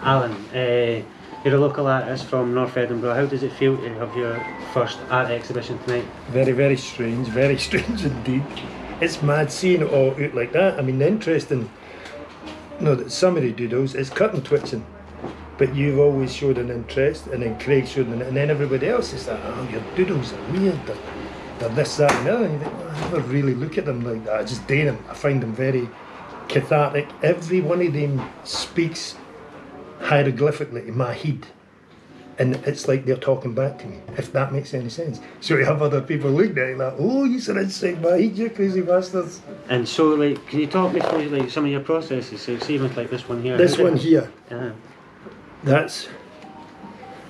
Alan, you're a local artist from North Edinburgh. How does it feel to have your first art exhibition tonight? Very strange indeed. It's mad seeing it all out like that. I mean, the interesting, that some of the doodles, it's cut and twitching, but you've always showed an interest, and then Craig showed an, and then everybody else is like, oh, your doodles are weird, they're this, that, and the other. And you think, well, I never really look at them like that. I just do them. I find them very cathartic. Every one of them speaks hieroglyphically to my head, and it's like they're talking back to me, if that makes any sense. So you have other people looking at it like, oh, you're inside my head, you crazy bastards. And so, like, can you talk me through like some of your processes? So see with like this one here. This one here, yeah. That's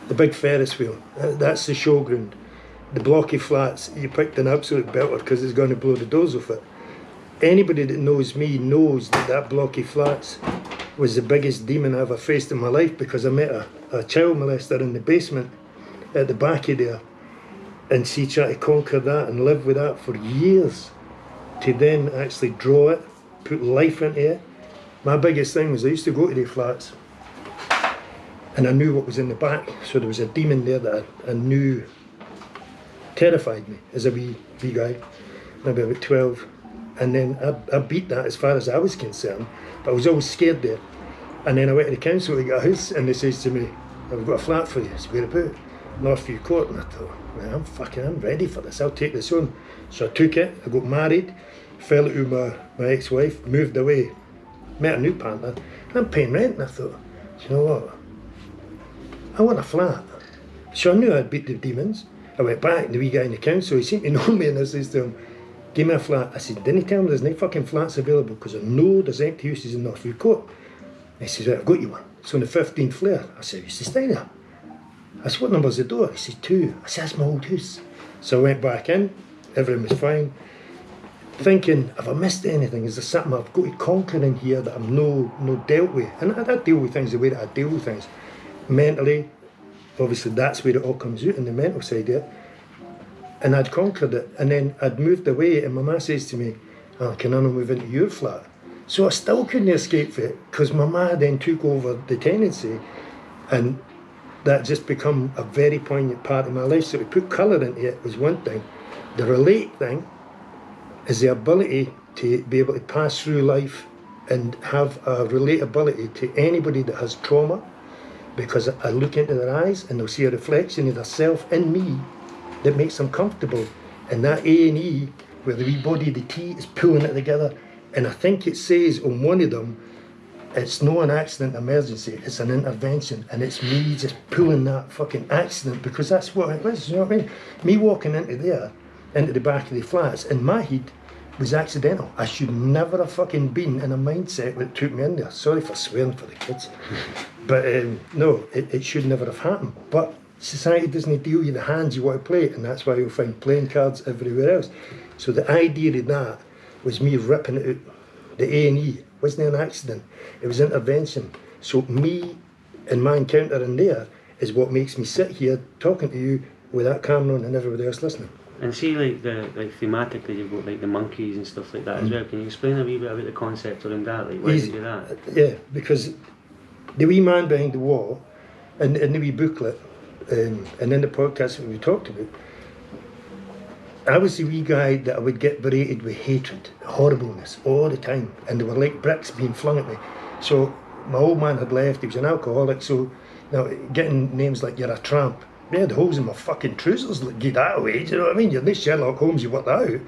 the big Ferris wheel. That's the showground. The blocky flats, you picked an absolute belter because it's going to blow the doors off it. Anybody that knows me knows that blocky flats was the biggest demon I ever faced in my life, because I met a child molester in the basement at the back of there, and she tried to conquer that and live with that for years, to then actually draw it, put life into it. My biggest thing was I used to go to the flats and I knew what was in the back, so there was a demon there that I knew terrified me as a wee guy, maybe about 12. And then I beat that as far as I was concerned, but I was always scared there. And then I went to the council to get a house, and they says to me, I've got a flat for you. I said, where about? Northview Court. And I thought, well, I'm ready for this, I'll take this on. So I took it, I got married, fell into my ex-wife, moved away, met a new partner, and I'm paying rent. And I thought, you know what? I want a flat. So I knew I'd beat the demons. I went back, the wee guy in the council, he seemed to know me, and I says to him, give me a flat. I said, didn't tell me there's no fucking flats available, because I know there's empty houses in Northview Court. He says, right, I've got you one. It's on the 15th floor. I said, you stay there. I said, what number's the door? He said, 2. I said, that's my old house. So I went back in, everything was fine. Thinking, have I missed anything? Is there something I've got to conquer in here that I'm no dealt with? And I deal with things the way that I deal with things. Mentally, obviously that's where it all comes out, in the mental side there. And I'd conquered it, and then I'd moved away, and my ma says to me, oh, can I not move into your flat? So I still couldn't escape it, because my ma then took over the tenancy, and that just become a very poignant part of my life. So to put colour into it was one thing. The relate thing is the ability to be able to pass through life and have a relatability to anybody that has trauma, because I look into their eyes and they'll see a reflection of their self in me that makes them comfortable. And that A&E, where the wee body, the T, is pulling it together. And I think it says on one of them, it's not an accident emergency, it's an intervention. And it's me just pulling that fucking accident, because that's what it was, you know what I mean? Me walking into there, into the back of the flats, in my head, was accidental. I should never have fucking been in a mindset that took me in there. Sorry for swearing for the kids. But no, it should never have happened. But society doesn't deal you the hands you want to play, and that's why you'll find playing cards everywhere else. So the idea of that was me ripping it out. The A&E wasn't an accident, it was intervention. So me and my encounter in there is what makes me sit here talking to you with that camera on and everybody else listening. And see, like thematically, you've got like the monkeys and stuff like that as well. Can you explain a wee bit about the concept around that? Like, why did you do that? Yeah, because the wee man behind the wall, and the wee booklet, and in the podcast that we talked about, I was the wee guy that I would get berated with hatred, horribleness all the time, and they were like bricks being flung at me. So my old man had left, he was an alcoholic, so now getting names like you're a tramp, they had holes in my fucking trousers, like, get that away, do you know what I mean? You're not Sherlock Holmes, you work that out.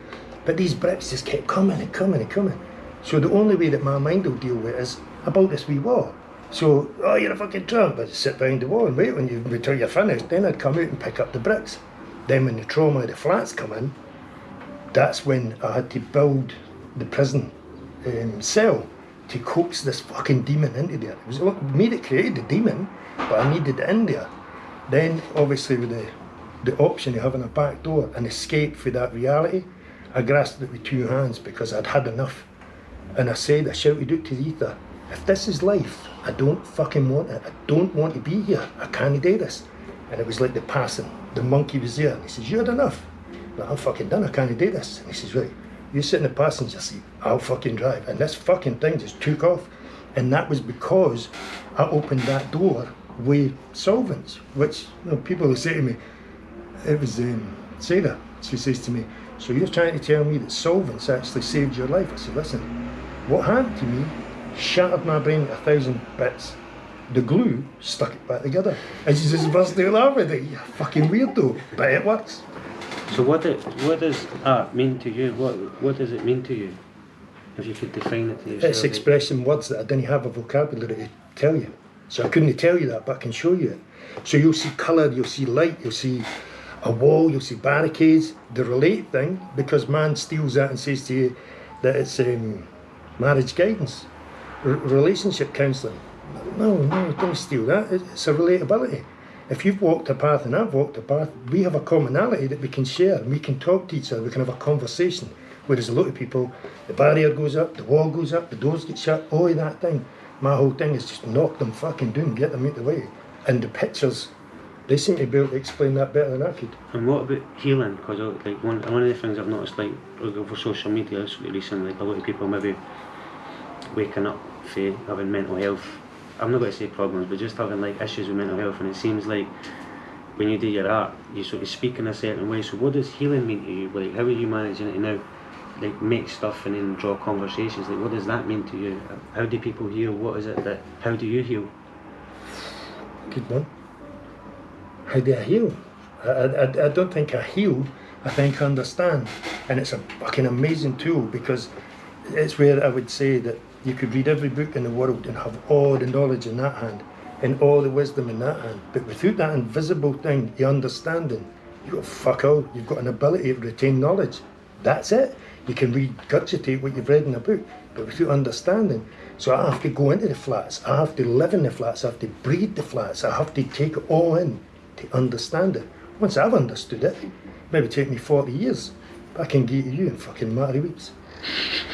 But these bricks just kept coming and coming and coming. So the only way that my mind will deal with it is about this wee wall. So, oh, you're a fucking tramp, I'd sit behind the wall and wait until you're finished, then I'd come out and pick up the bricks. Then when the trauma of the flats come in, that's when I had to build the prison cell to coax this fucking demon into there. It was me that created the demon, but I needed it in there. Then obviously with the option of having a back door and escape for that reality, I grasped it with 2 hands, because I'd had enough. And I shouted out to the ether, if this is life, I don't fucking want it. I don't want to be here. I can't do this. And it was like the passing. The monkey was there, and he says, you had enough. Well, I'm fucking done, I can't do this. And he says, right, you sit in the passenger seat, I'll fucking drive. And this fucking thing just took off. And that was because I opened that door with solvents, which people will say to me, it was Sarah, she says to me, so you're trying to tell me that solvents actually saved your life? I said, listen, what happened to me shattered my brain into 1,000 bits. The glue stuck it back together. And she just burst out laughing. You fucking weirdo, but it works. So what does art mean to you? What does it mean to you? If you could define it to yourself. It's expressing words that I didn't have a vocabulary to tell you. So I couldn't tell you that, but I can show you it. So you'll see colour, you'll see light, you'll see a wall, you'll see barricades. The relate thing, because man steals that and says to you that it's marriage guidance, relationship counselling. No, don't steal that. It's a relatability. If you've walked a path and I've walked a path, we have a commonality that we can share and we can talk to each other, we can have a conversation. Whereas a lot of people, the barrier goes up, the wall goes up, the doors get shut, all that thing. My whole thing is just knock them fucking down, get them out the way. And the pictures, they seem to be able to explain that better than I could. And what about healing? Because like one of the things I've noticed, like over social media recently, like a lot of people maybe waking up for having mental health, I'm not going to say problems, but just having like issues with mental health. And it seems like when you do your art, you sort of speak in a certain way. So what does healing mean to you? Like, how are you managing to now like make stuff and then draw conversations? Like, what does that mean to you? How do people heal? What is it that, how do you heal? Good one. How do I heal? I don't think I heal, I think I understand. And it's a fucking amazing tool, because it's where I would say that you could read every book in the world and have all the knowledge in that hand and all the wisdom in that hand. But without that invisible thing, the understanding, you've got fuck all. You've got an ability to retain knowledge. That's it. You can regurgitate what you've read in a book, but without understanding. So I have to go into the flats. I have to live in the flats. I have to breathe the flats. I have to take it all in to understand it. Once I've understood it, maybe take me 40 years, but I can give it to you in fucking matter of weeks.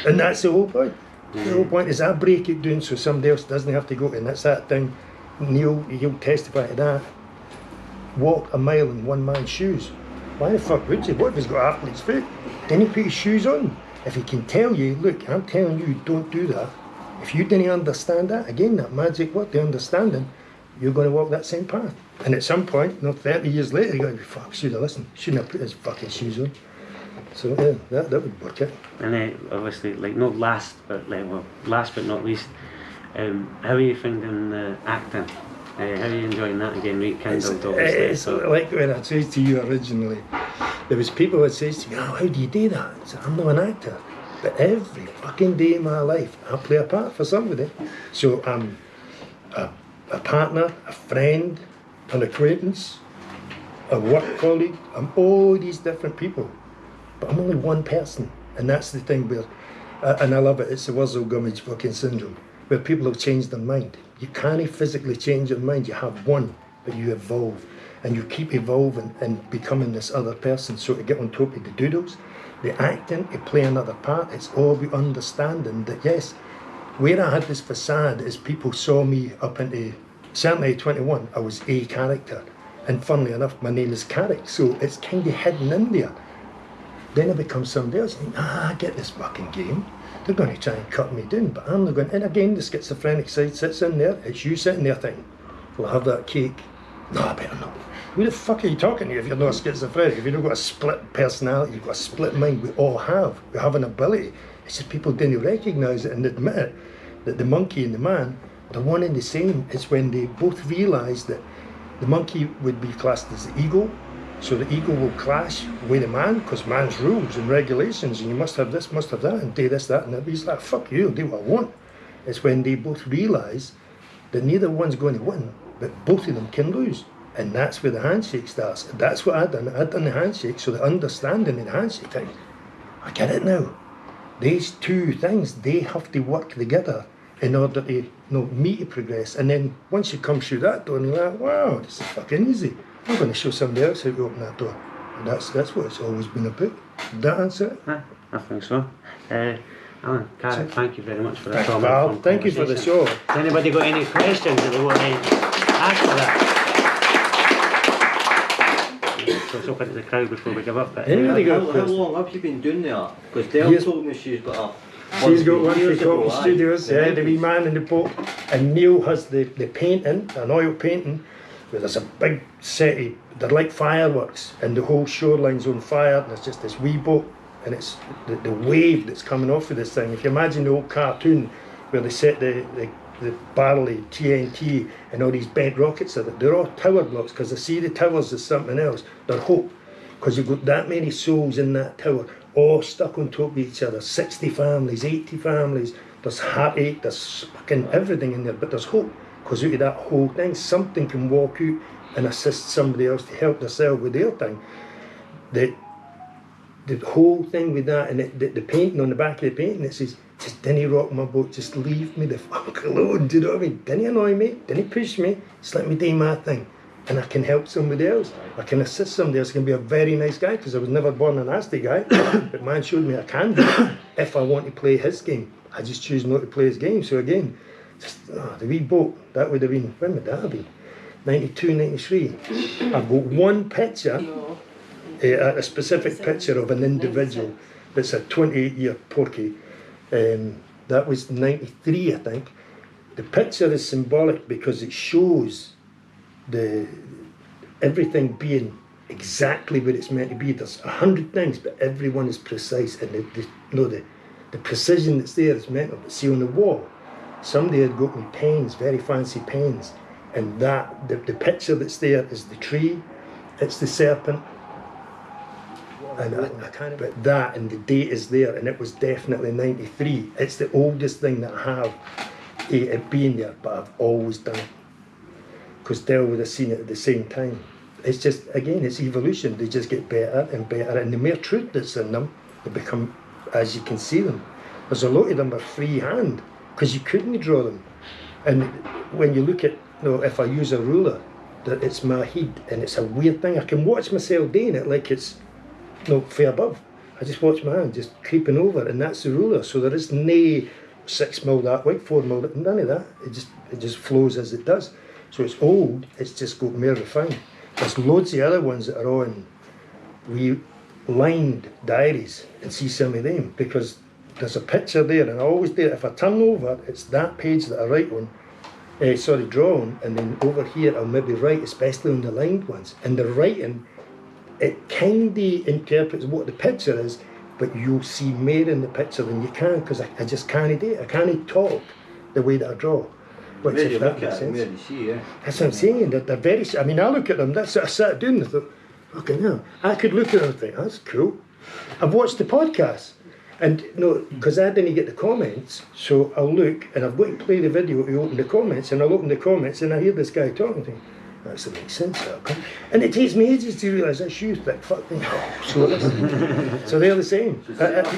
And that's the whole point. The whole point is I break it down so somebody else doesn't have to go. And that's that thing. Neil, he'll testify to that. Walk a mile in one man's shoes. Why the fuck would you? What if he's got athlete's foot? Then he put his shoes on. If he can tell you, look, I'm telling you, don't do that. If you didn't understand that, again, that magic word, the understanding, you're going to walk that same path. And at some point, 30 years later, you're going to be, fuck, should have listened. Shouldn't have put his fucking shoes on. So yeah, that would work it. And obviously, like last but not least, how are you finding acting? How are you enjoying that again? Rekindled, obviously. It's like when I said to you originally, there was people that says to me, oh, how do you do that? I said, I'm not an actor. But every fucking day of my life, I play a part for somebody. So I'm a partner, a friend, an acquaintance, a work colleague. I'm all these different people. But I'm only one person. And that's the thing where, and I love it, it's the Wurzel Gummidge fucking syndrome, where people have changed their mind. You can't physically change your mind, you have one, but you evolve. And you keep evolving and becoming this other person. So to get on top of the doodles, the acting, to play another part, it's all the understanding that yes, where I had this facade is people saw me up into, certainly at 21, I was a character. And funnily enough, my name is Carrick, so it's kind of hidden in there. Then I become somebody else, and I get this fucking game. They're going to try and cut me down, but I'm not going. And again, the schizophrenic side sits in there. It's you sitting there thinking, well, I'll have that cake. No, I better not. Who the fuck are you talking to if you're not schizophrenic? If you've not got a split personality, you've got a split mind, we all have. We have an ability. It's just people didn't recognise it and admit it, that the monkey and the man, they're one and the same. It's when they both realise that the monkey would be classed as the ego, so the ego will clash with the man, because man's rules and regulations, and you must have this, must have that, and do this, that, and that. He's like, fuck you, I'll do what I want. It's when they both realise that neither one's going to win, but both of them can lose. And that's where the handshake starts. That's what I'd done. I'd done the handshake, so the understanding of the handshake thing, I get it now. These two things, they have to work together in order to, me to progress. And then once you come through that door, and you're like, wow, this is fucking easy. I'm going to show somebody else how to open that door. And that's what it's always been about. Did that answer it? Yeah, I think so. Alan, Carrick, thank you very much for that. Thank you for the show. Has anybody got any questions that they want to ask for that? Let's open to the crowd before we give up. How long have you been doing that? Because Del told me she's got She's got one for Cotton aye. Studios, The the wee 90s. man in the boat. And Neil has the painting, an oil painting, where there's a big set of, they're like fireworks, and the whole shoreline's on fire, and there's just this wee boat, and it's the wave that's coming off of this thing. If you imagine the old cartoon where they set the barrel of TNT and all these bent rockets, they're all tower blocks, because I see the towers as something else. They're hope, because you've got that many souls in that tower, all stuck on top of each other. 60 families, 80 families. There's heartache, there's fucking everything in there, but there's hope, because out of that whole thing, something can walk out and assist somebody else to help themselves with their thing. The whole thing with that, and the painting on the back of the painting, it says, just didn't rock my boat, just leave me the fuck alone, do you know what I mean? Didn't annoy me, didn't push me, just let me do my thing. And I can help somebody else, I can assist somebody else, I can be a very nice guy, because I was never born a nasty guy, but man showed me I can be, if I want to play his game. I just choose not to play his game. So again, just the wee boat, that would have been, when would that have been? 92, 93. I've got one picture, a specific picture of an individual that's a 28-year porky. That was 93, I think. The picture is symbolic because it shows everything being exactly what it's meant to be. There's 100 things, but everyone is precise, and the precision that's there is mental. But see, on the wall, somebody had got me pens, very fancy pens, and that the picture that's there is the tree, it's the serpent, and I can't. But that and the date is there, and it was definitely 93. It's the oldest thing that I have it being there, but I've always done it because Dell would have seen it at the same time. It's just, again, it's evolution. They just get better and better, and the more truth that's in them, they become, as you can see them. There's a lot of them are freehand because you couldn't draw them. And when you look at, if I use a ruler, that it's my head, and it's a weird thing. I can watch myself doing it like it's fair above. I just watch my hand just creeping over, and that's the ruler. So there is no 6 mil that way, 4 mil, none of that. It just flows as it does. So it's old, it's just got more refined. There's loads of other ones that are on lined diaries, and see some of them, because there's a picture there, and I always do it. If I turn over, it's that page that I write on, draw on, and then over here I'll maybe write, especially on the lined ones. And the writing, it kind of interprets what the picture is, but you'll see more in the picture than you can, because I just can't do it. I can't talk the way that I draw. Which, Where if you that look makes at it, sense. where you see, yeah. That's what I'm saying. They're very. I mean, I look at them. That's what I sat doing. And I thought, fucking hell, I could look at them and think, that's cool. I've watched the podcast, and because I didn't get the comments, so I'll look, and I've got to play the video to open the comments, and I'll open the comments, and I hear this guy talking to me. That makes sense. And it takes me ages to realise that's you. Like, fuck me. So they're the same. So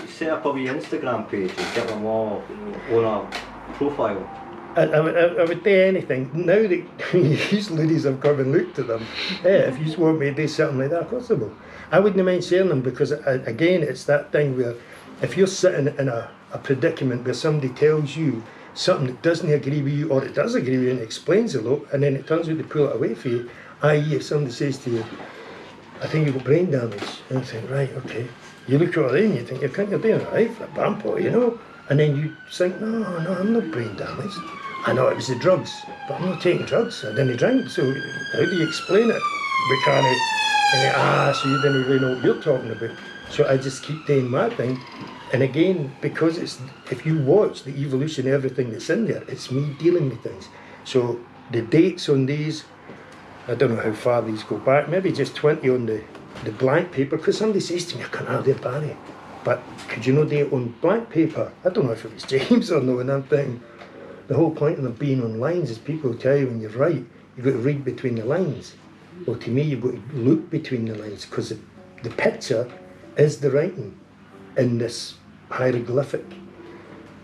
set up a wee Instagram page and get them all on a profile. I would do anything. Now that these ladies have come and looked at them, if you just want me to do something like that, of course I will. I wouldn't mind sharing them, because, again, it's that thing where if you're sitting in a predicament where somebody tells you something that doesn't agree with you, or it does agree with you and explains a lot, and then it turns out to pull it away for you, i.e. if somebody says to you, I think you've got brain damage, and you think, right, okay. You look at it and you think, you're doing it right for a bumper, and then you think, no, I'm not brain damaged. I know it was the drugs, but I'm not taking drugs, I didn't drink, so how do you explain it? We can't, so you didn't really know what you're talking about. So I just keep doing my thing, and again, because if you watch the evolution of everything that's in there, it's me dealing with things. So the dates on these, I don't know how far these go back, maybe just 20 on the blank paper, because somebody says to me, I can't have that, Barry, but could you not do it on blank paper? I don't know if it was James or no, and I'm thinking, the whole point of them being on lines is people tell you when you write, you've got to read between the lines. Well, to me, you've got to look between the lines, because the picture is the writing in this hieroglyphic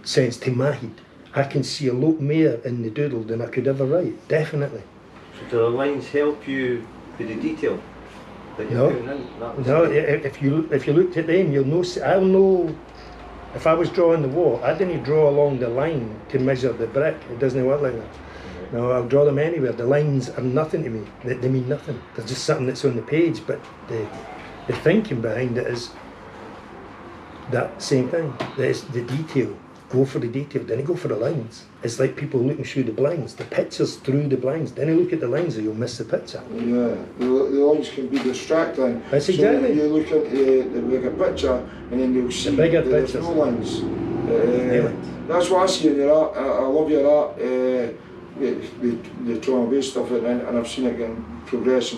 sense to my head. I can see a lot more in the doodle than I could ever write, definitely. So do the lines help you with the detail that you're putting in? No, if you looked at them, you'll know. I'll know. If I was drawing the wall, I didn't draw along the line to measure the brick. It doesn't work like that. No, I'll draw them anywhere. The lines are nothing to me. They mean nothing. They're just something that's on the page, but the thinking behind it is, that same thing. There's the detail. Go for the detail, then you go for the lines. It's like people looking through the blinds. The picture's through the blinds. Then you look at the lines or you'll miss the picture. Yeah, the lines can be distracting. That's exactly. So you look at the bigger picture and then you'll see bigger there's pictures. no lines. Yeah. That's what I see in your art. I love your art, the trauma-based stuff, and I've seen it again progress.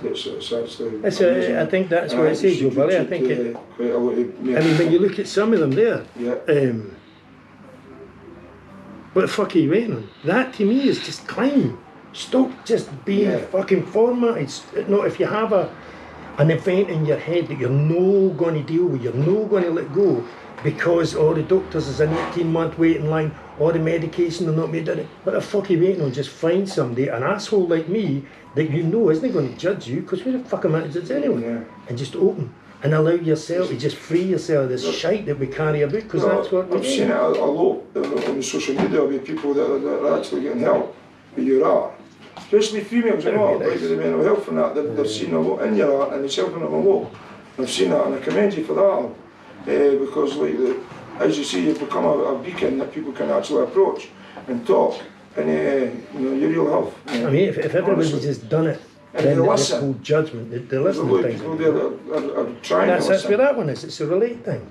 It's actually I think that's what it says, Joe Billy. I think it. Quite a lot of, I mean, when you look at some of them there, yeah. what the fuck are you waiting on? That to me is just climb. Stop just being fucking formatted. No, if you have an event in your head that you're no going to deal with, you're no going to let go because all the doctors is an 18-month waiting line, all the medication are not made in it. What the fuck are you waiting on? Just find somebody, an asshole like me, that you know isn't going to judge you, because who the fuck am I to judge anyone? Yeah. And just open and allow yourself to just free yourself of this shite that we carry about, because that's what I've seen it a lot on social media with people that are actually getting help with your art. Especially females, you know, like with the mental health and that, they're seeing a lot in your art and it's helping them a lot. I've seen that and I commend you for that. Because like as you see, you've become a beacon that people can actually approach and talk and you know, your real health. I mean, if everybody's just done it, and then they this listen. whole judgment, the listening There's a lot of thing. people there that are trying That's to listen. where that one is. It's a relate thing.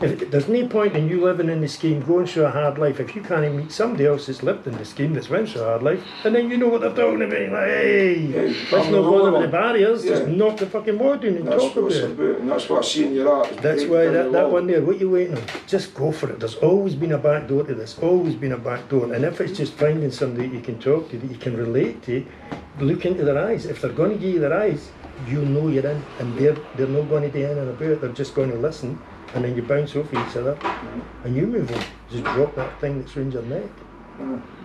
There's no point in you living in the scheme, going through a hard life, if you can't meet somebody else that's lived in the scheme, that's went through a hard life, and then you know what they're talking about. Like, hey, let's not bother with the barriers, just knock the fucking word in and talk about it. And that's what I see in your art. That's why that one there, what you waiting on? Just go for it. There's always been a back door to this, always been a back door. And if it's just finding somebody that you can talk to, that you can relate to, look into their eyes. If they're going to give you their eyes, you know you're in, and they're not going to do anything about it, they're just going to listen. And then you bounce off each other and you move on. Just drop that thing that's around your neck.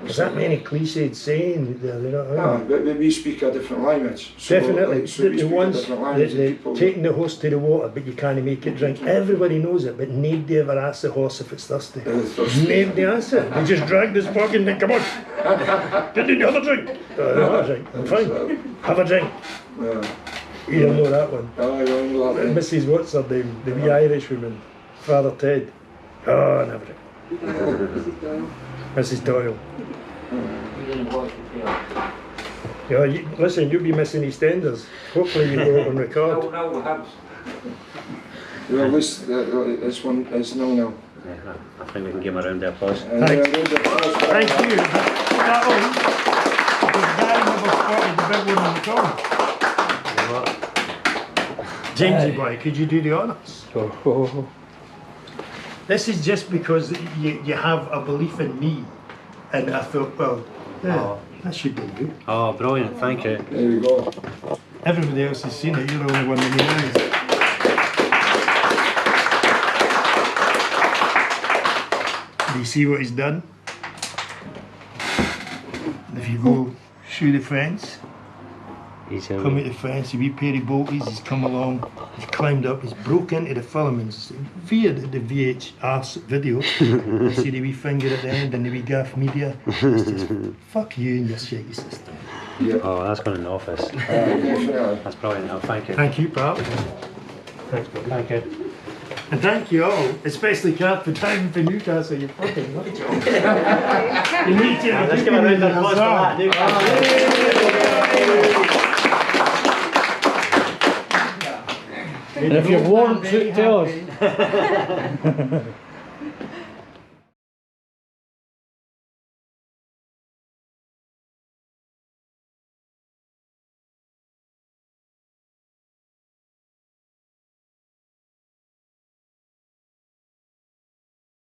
There's that many cliched saying, you know. But we speak a different language. So Definitely. we The ones people taking the horse to the water, but you can't make it drink. Everybody knows it, but nobody ever asks the horse if it's thirsty. Nobody asks it. They just drag this fucking thing. Come on, get in the other drink. Another drink. I'm fine. Have a drink. You don't know that one. I don't know that one. Mrs. What's her name? The wee Irish woman. Father Ted. Oh, never drink. Mrs. Doyle. Yeah, listen, you'll be missing EastEnders. Hopefully you go on record. No, we have. Well, this one is no. Yeah, I think we can give him a round of applause. Thank you. Put that on. Because Gary never spotted the big one in the corner. Jamesy boy, could you do the honours? This is just because you have a belief in me, and I thought, well, that should be good. Oh, brilliant, thank you. There we go. Everybody else has seen it, you're the only one that knows. Do you see what he's done? If you go through the fence, come at the fence, a wee pair of bolties, he's come along, he's climbed up, he's broke into the filaments via the VHR video. You see the wee finger at the end and the wee gaff media. It's just, fuck you and your shaggy system. Yeah. Oh, that's going in the office. Definitely. That's brilliant, oh, thank you. Thank you, pal. Thanks, buddy. Thank you. And thank you all, especially Kat, for driving to Newcastle, you fucking nut job. You need to. Let's give a round of applause for that, And if you've worn, tell us.